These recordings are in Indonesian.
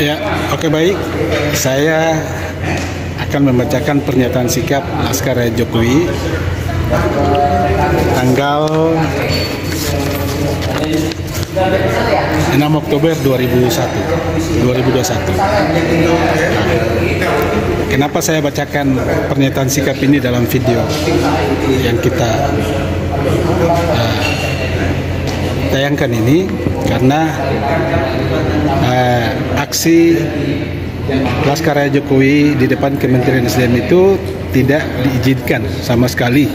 Ya, oke baik. Saya akan membacakan pernyataan sikap Laskar Rakyat Jokowi tanggal 6 Oktober 2021. Kenapa saya bacakan pernyataan sikap ini dalam video yang kita tayangkan ini? Karena aksi Laskar Rakyat Jokowi di depan Kementerian SDM itu tidak diizinkan sama sekali.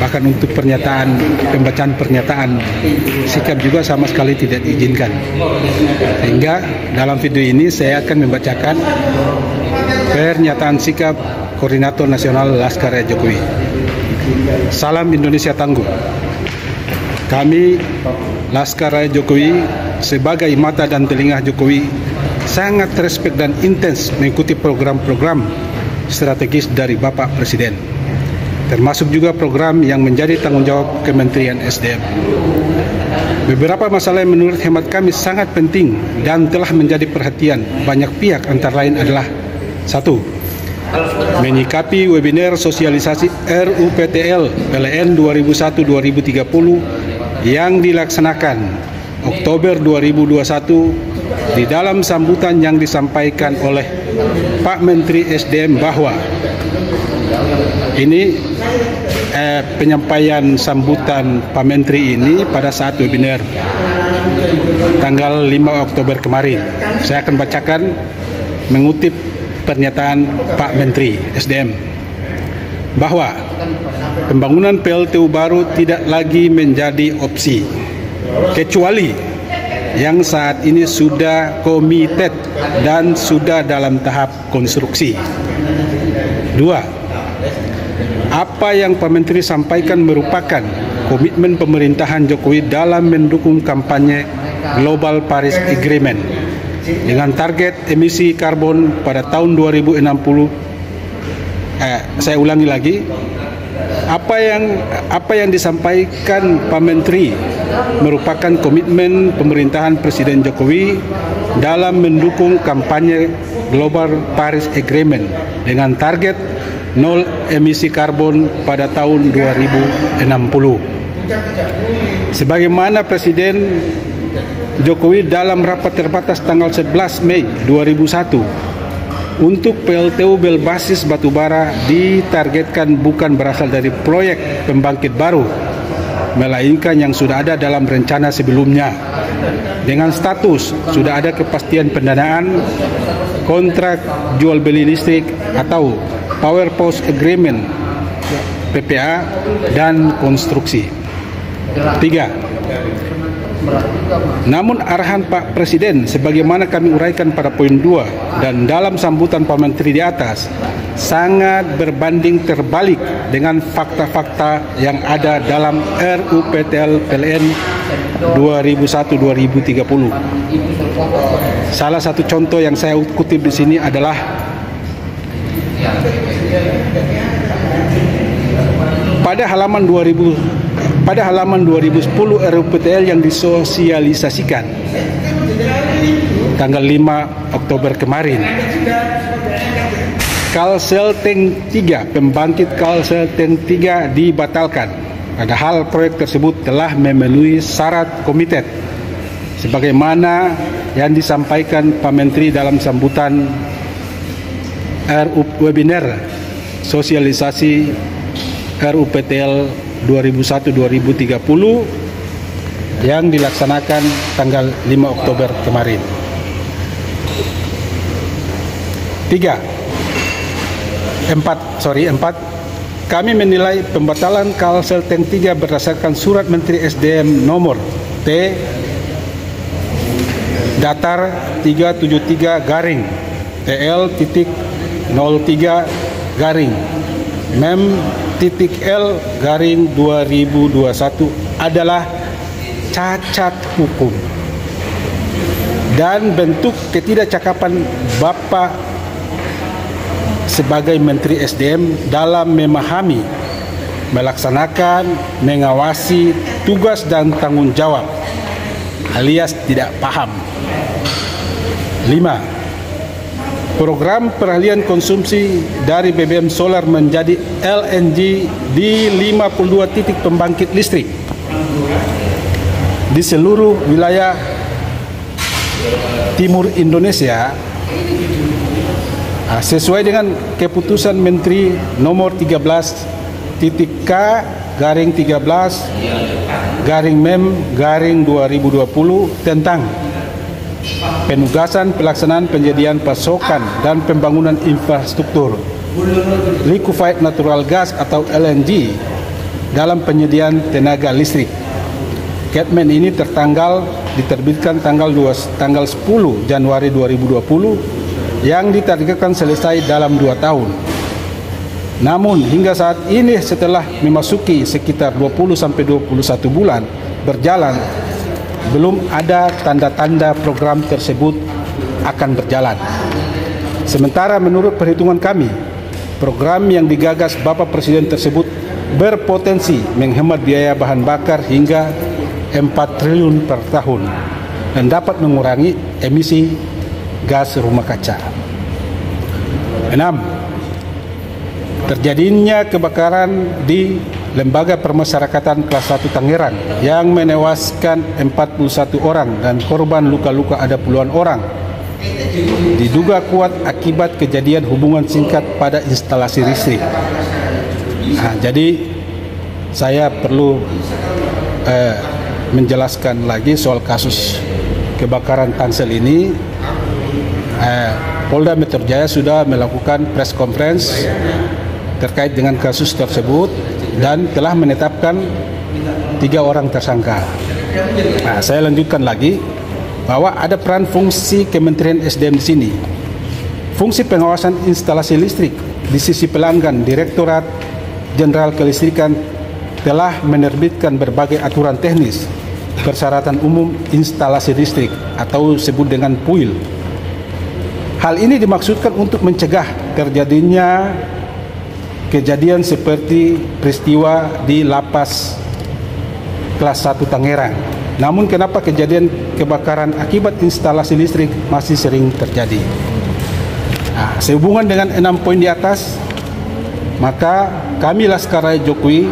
Bahkan untuk pembacaan pernyataan sikap juga sama sekali tidak diizinkan. Sehingga dalam video ini saya akan membacakan pernyataan sikap Koordinator Nasional Laskar Rakyat Jokowi. Salam Indonesia Tangguh. Kami Laskar Rakyat Jokowi sebagai mata dan telinga Jokowi sangat respek dan intens mengikuti program-program strategis dari Bapak Presiden, termasuk juga program yang menjadi tanggung jawab Kementerian SDM. Beberapa masalah yang menurut hemat kami sangat penting dan telah menjadi perhatian banyak pihak antara lain adalah: 1. Menyikapi webinar sosialisasi RUPTL PLN 2001-2030 yang dilaksanakan Oktober 2021 di dalam sambutan yang disampaikan oleh Pak Menteri SDM bahwa ini penyampaian sambutan Pak Menteri ini pada saat webinar tanggal 5 Oktober kemarin. Saya akan bacakan mengutip pernyataan Pak Menteri SDM bahwa pembangunan PLTU baru tidak lagi menjadi opsi, kecuali yang saat ini sudah komited dan sudah dalam tahap konstruksi. 2. Apa yang Pak Menteri sampaikan merupakan komitmen pemerintahan Jokowi dalam mendukung kampanye Global Paris Agreement dengan target emisi karbon pada tahun 2060. Saya ulangi lagi. Apa yang disampaikan Pak Menteri merupakan komitmen pemerintahan Presiden Jokowi dalam mendukung kampanye Global Paris Agreement dengan target nol emisi karbon pada tahun 2060. Sebagaimana Presiden Jokowi dalam rapat terbatas tanggal 11 Mei 2001 untuk PLTU berbasis batubara ditargetkan bukan berasal dari proyek pembangkit baru, melainkan yang sudah ada dalam rencana sebelumnya. Dengan status sudah ada kepastian pendanaan, kontrak jual beli listrik atau Power Purchase Agreement PPA dan konstruksi. 3. Namun arahan Pak Presiden sebagaimana kami uraikan pada poin 2 dan dalam sambutan Pak Menteri di atas sangat berbanding terbalik dengan fakta-fakta yang ada dalam RUPTL PLN 2001-2030. Salah satu contoh yang saya kutip di sini adalah pada halaman 2010 RUPTL yang disosialisasikan tanggal 5 Oktober kemarin. Kalsel-Tank 3, pembangkit Kalsel-Tank 3 dibatalkan. Padahal proyek tersebut telah memenuhi syarat komited sebagaimana yang disampaikan Pak Menteri dalam sambutan webinar sosialisasi RUPTL 2001-2030 yang dilaksanakan tanggal 5 Oktober kemarin. 4. Kami menilai pembatalan Kalsel-Tank 3 berdasarkan surat Menteri SDM nomor T datar 373 garing TL.03 garing MEM.L garing 2021 adalah cacat hukum dan bentuk ketidakcakapan Bapak sebagai Menteri SDM dalam memahami, melaksanakan, mengawasi tugas dan tanggung jawab alias tidak paham. 5. Program peralihan konsumsi dari BBM solar menjadi LNG di 52 titik pembangkit listrik di seluruh wilayah timur Indonesia sesuai dengan keputusan Menteri nomor 13/13/MEM/2020 tentang penugasan pelaksanaan penyediaan pasokan dan pembangunan infrastruktur liquefied natural gas atau LNG dalam penyediaan tenaga listrik. Kepmen ini diterbitkan tanggal 10 Januari 2020 yang ditargetkan selesai dalam 2 tahun. Namun hingga saat ini setelah memasuki sekitar 20-21 bulan berjalan, belum ada tanda-tanda program tersebut akan berjalan. Sementara menurut perhitungan kami, program yang digagas Bapak Presiden tersebut berpotensi menghemat biaya bahan bakar hingga 4 triliun per tahun dan dapat mengurangi emisi gas rumah kaca. 6. Terjadinya kebakaran di Lembaga Permasyarakatan Kelas 1 Tangerang yang menewaskan 41 orang dan korban luka-luka ada puluhan orang. Diduga kuat akibat kejadian hubungan singkat pada instalasi listrik. Jadi saya perlu menjelaskan lagi soal kasus kebakaran Tangsel ini. Polda Metro Jaya sudah melakukan press conference terkait dengan kasus tersebut dan telah menetapkan 3 orang tersangka. Saya lanjutkan lagi bahwa ada peran fungsi Kementerian SDM di sini. Fungsi pengawasan instalasi listrik di sisi pelanggan, Direktorat Jenderal Kelistrikan telah menerbitkan berbagai aturan teknis persyaratan umum instalasi listrik atau disebut dengan PUIL. Hal ini dimaksudkan untuk mencegah terjadinya kejadian seperti peristiwa di Lapas Kelas 1 Tangerang. Namun kenapa kejadian kebakaran akibat instalasi listrik masih sering terjadi? Sehubungan dengan 6 poin di atas, maka kami Laskar Rakyat Jokowi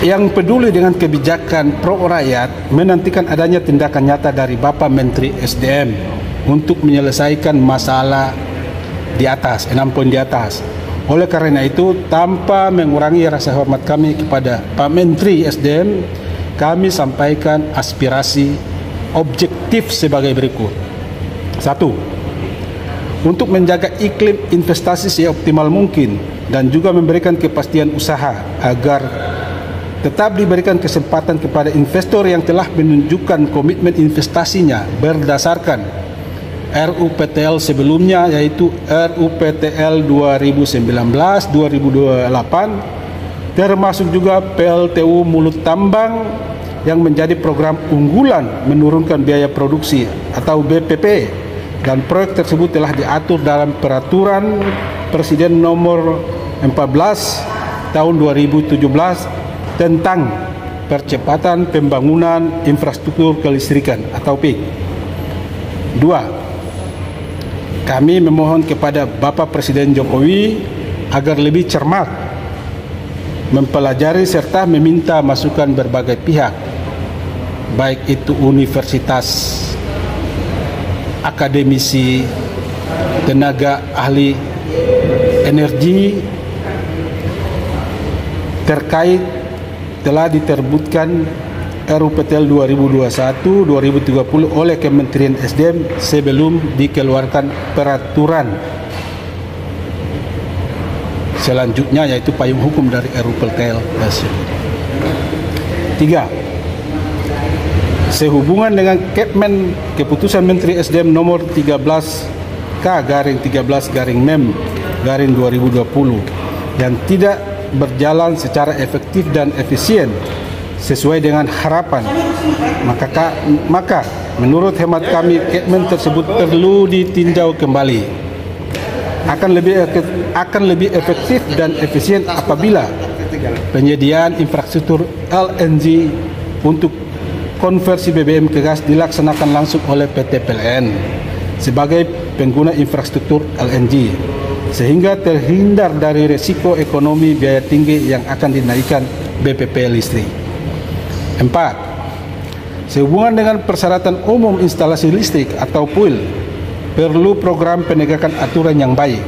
yang peduli dengan kebijakan pro rakyat menantikan adanya tindakan nyata dari Bapak Menteri SDM untuk menyelesaikan masalah di atas, 6 poin di atas. Oleh karena itu, tanpa mengurangi rasa hormat kami kepada Pak Menteri SDM, kami sampaikan aspirasi objektif sebagai berikut. 1. Untuk menjaga iklim investasi seoptimal mungkin dan juga memberikan kepastian usaha agar tetap diberikan kesempatan kepada investor yang telah menunjukkan komitmen investasinya berdasarkan RUPTL sebelumnya, yaitu RUPTL 2019-2028, termasuk juga PLTU Mulut Tambang yang menjadi program unggulan menurunkan biaya produksi atau BPP, dan proyek tersebut telah diatur dalam Peraturan Presiden nomor 14 tahun 2017 tentang percepatan pembangunan infrastruktur kelistrikan atau PIK. 2. Kami memohon kepada Bapak Presiden Jokowi agar lebih cermat mempelajari serta meminta masukan berbagai pihak, baik itu universitas, akademisi, tenaga ahli energi terkait telah diterbitkan RUPTL 2021-2030 oleh Kementerian SDM sebelum dikeluarkan peraturan selanjutnya, yaitu payung hukum dari RUPTL tersebut. 3. Sehubungan dengan Kepmen Keputusan Menteri SDM nomor 13/13/MEM/2020 yang tidak berjalan secara efektif dan efisien sesuai dengan harapan, maka menurut hemat kami Kepmen tersebut perlu ditinjau kembali. Akan lebih efektif dan efisien apabila penyediaan infrastruktur LNG untuk konversi BBM ke gas dilaksanakan langsung oleh PT PLN sebagai pengguna infrastruktur LNG, sehingga terhindar dari risiko ekonomi biaya tinggi yang akan dinaikkan BPP listrik. 4. Sehubungan dengan persyaratan umum instalasi listrik atau PUIL, perlu program penegakan aturan yang baik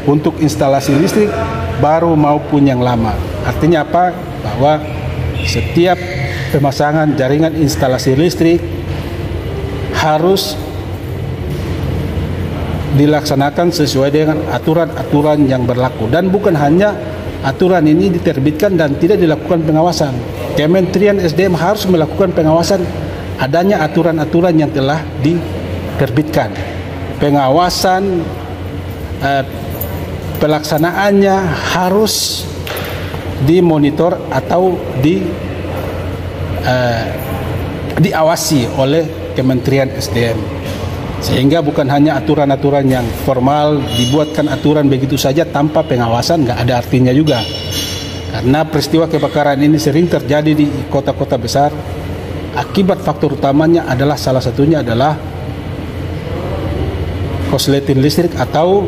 untuk instalasi listrik baru maupun yang lama. Artinya apa? Bahwa setiap pemasangan jaringan instalasi listrik harus dilaksanakan sesuai dengan aturan-aturan yang berlaku, dan bukan hanya aturan ini diterbitkan dan tidak dilakukan pengawasan. Kementerian SDM harus melakukan pengawasan adanya aturan-aturan yang telah diterbitkan. Pengawasan pelaksanaannya harus dimonitor atau diawasi oleh Kementerian SDM. Sehingga bukan hanya aturan-aturan yang formal, dibuatkan aturan begitu saja tanpa pengawasan, nggak ada artinya juga. Karena peristiwa kebakaran ini sering terjadi di kota-kota besar. Akibat faktor utamanya adalah, salah satunya adalah korsleting listrik atau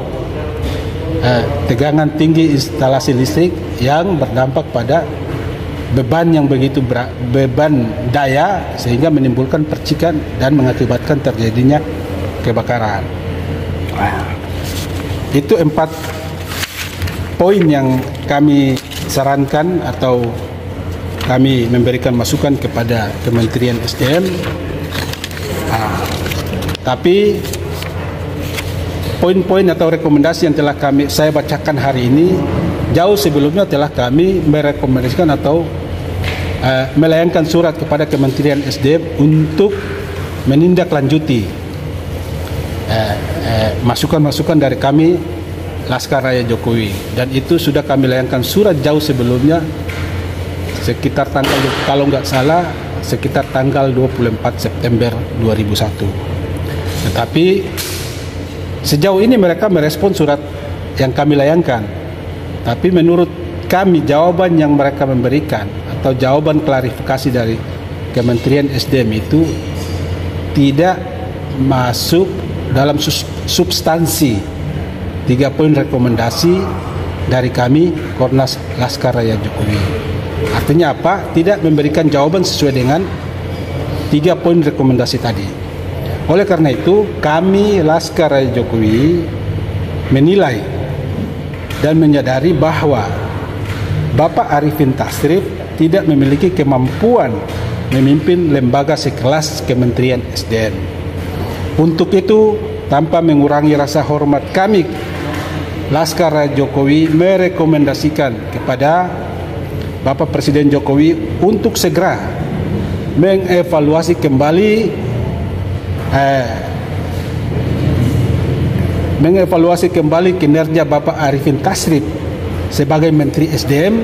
tegangan tinggi instalasi listrik yang berdampak pada beban yang begitu beban daya, sehingga menimbulkan percikan dan mengakibatkan terjadinya kebakaran. Itu 4 poin yang kami sarankan atau kami memberikan masukan kepada Kementerian SDM. Tapi poin-poin atau rekomendasi yang telah saya bacakan hari ini, jauh sebelumnya telah kami merekomendasikan atau melayangkan surat kepada Kementerian SDM untuk menindaklanjuti masukan-masukan dari kami Laskar Raya Jokowi, dan itu sudah kami layangkan surat jauh sebelumnya, sekitar tanggal, kalau nggak salah, sekitar tanggal 24 September 2001. Tetapi sejauh ini mereka merespon surat yang kami layangkan. Tapi menurut kami jawaban yang mereka memberikan atau jawaban klarifikasi dari Kementerian SDM itu tidak masuk dalam substansi 3 poin rekomendasi dari kami Kornas Laskar Raya Jokowi. Artinya apa? Tidak memberikan jawaban sesuai dengan 3 poin rekomendasi tadi. Oleh karena itu, kami Laskar Raya Jokowi menilai dan menyadari bahwa Bapak Arifin Tasrif tidak memiliki kemampuan memimpin lembaga sekelas Kementerian SDM. Untuk itu, tanpa mengurangi rasa hormat kami, Laskar Raya Jokowi merekomendasikan kepada Bapak Presiden Jokowi untuk segera mengevaluasi kembali kinerja Bapak Arifin Tasrif sebagai Menteri SDM,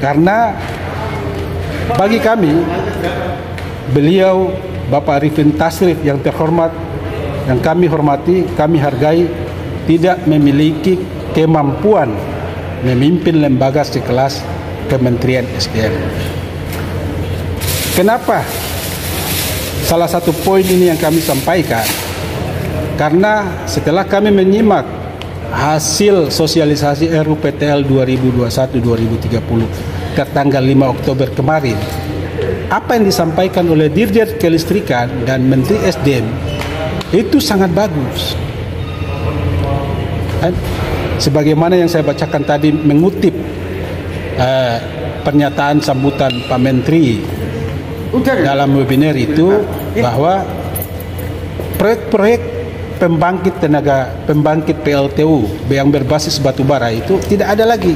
karena bagi kami beliau Bapak Arifin Tasrif yang terhormat, yang kami hormati, kami hargai, tidak memiliki kemampuan memimpin lembaga sekelas Kementerian SDM. Kenapa? Salah satu poin ini yang kami sampaikan, karena setelah kami menyimak hasil sosialisasi RUPTL 2021-2030 ke tanggal 5 Oktober kemarin, apa yang disampaikan oleh Dirjen Kelistrikan dan Menteri SDM itu sangat bagus. Sebagaimana yang saya bacakan tadi, mengutip pernyataan sambutan Pak Menteri dalam webinar itu, bahwa proyek-proyek pembangkit PLTU yang berbasis batubara itu tidak ada lagi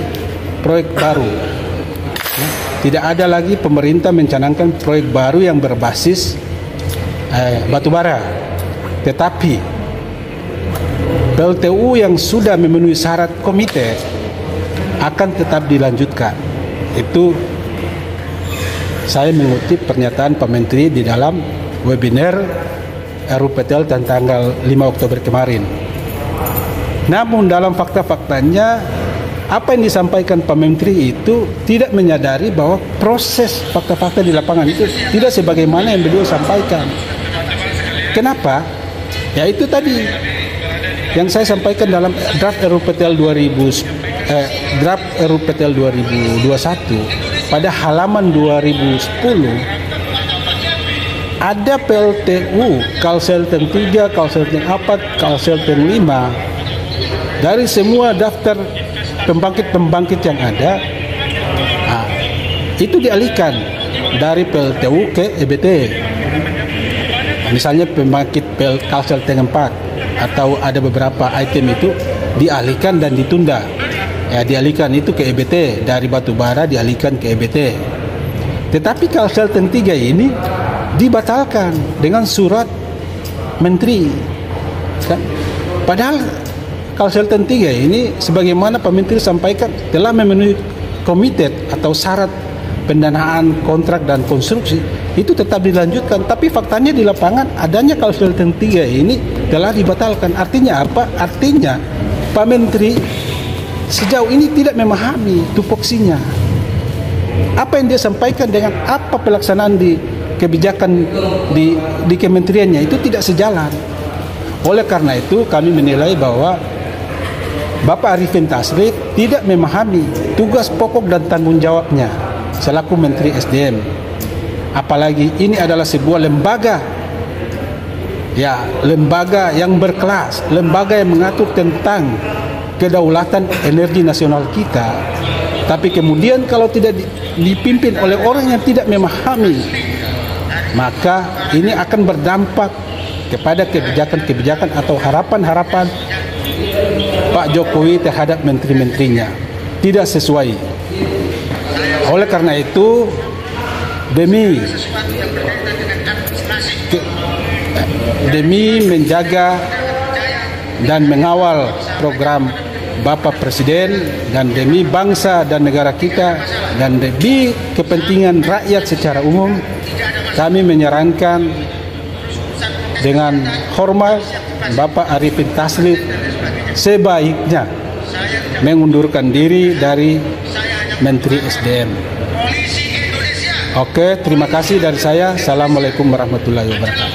proyek baru. Tidak ada lagi pemerintah mencanangkan proyek baru yang berbasis batubara. Tetapi PLTU yang sudah memenuhi syarat komite akan tetap dilanjutkan. Itu saya mengutip pernyataan Pak Menteri di dalam webinar RUPTL dan tanggal 5 Oktober kemarin. Namun dalam fakta-faktanya apa yang disampaikan Pak Menteri itu tidak menyadari bahwa proses fakta-fakta di lapangan itu tidak sebagaimana yang beliau sampaikan. Kenapa? Ya itu tadi yang saya sampaikan dalam draft RUPTL 2021 pada halaman 2010 ada PLTU Kalselten 3, Kalselten 4, Kalselten 5 dari semua daftar pembangkit-pembangkit yang ada, itu dialihkan dari PLTU ke EBT. Misalnya pembangkit Kalselten 4 atau ada beberapa item itu dialihkan dan ditunda. Ya, dialihkan itu ke EBT, dari batubara dialihkan ke EBT. Tetapi Kalselten 3 ini dibatalkan dengan surat menteri. Padahal Kalselten 3 ini sebagaimana Pak Menteri sampaikan telah memenuhi komited atau syarat pendanaan kontrak dan konstruksi, itu tetap dilanjutkan. Tapi faktanya di lapangan adanya Kalselten 3 ini telah dibatalkan. Artinya apa? Artinya Pak Menteri sejauh ini tidak memahami tupoksinya. Apa yang dia sampaikan dengan apa pelaksanaan di kebijakan di kementeriannya itu tidak sejalan. Oleh karena itu kami menilai bahwa Bapak Arifin Tasrif tidak memahami tugas pokok dan tanggung jawabnya selaku Menteri SDM. Apalagi ini adalah sebuah lembaga, ya, lembaga yang berkelas, lembaga yang mengatur tentang kedaulatan energi nasional kita. Tapi kemudian kalau tidak dipimpin oleh orang yang tidak memahami, maka ini akan berdampak kepada kebijakan-kebijakan atau harapan-harapan Pak Jokowi terhadap menteri-menterinya tidak sesuai. Oleh karena itu, demi menjaga dan mengawal program Bapak Presiden dan demi bangsa dan negara kita dan demi kepentingan rakyat secara umum, kami menyarankan dengan hormat Bapak Arifin Tasrif sebaiknya mengundurkan diri dari Menteri SDM. Oke, terima kasih dari saya. Assalamualaikum warahmatullahi wabarakatuh.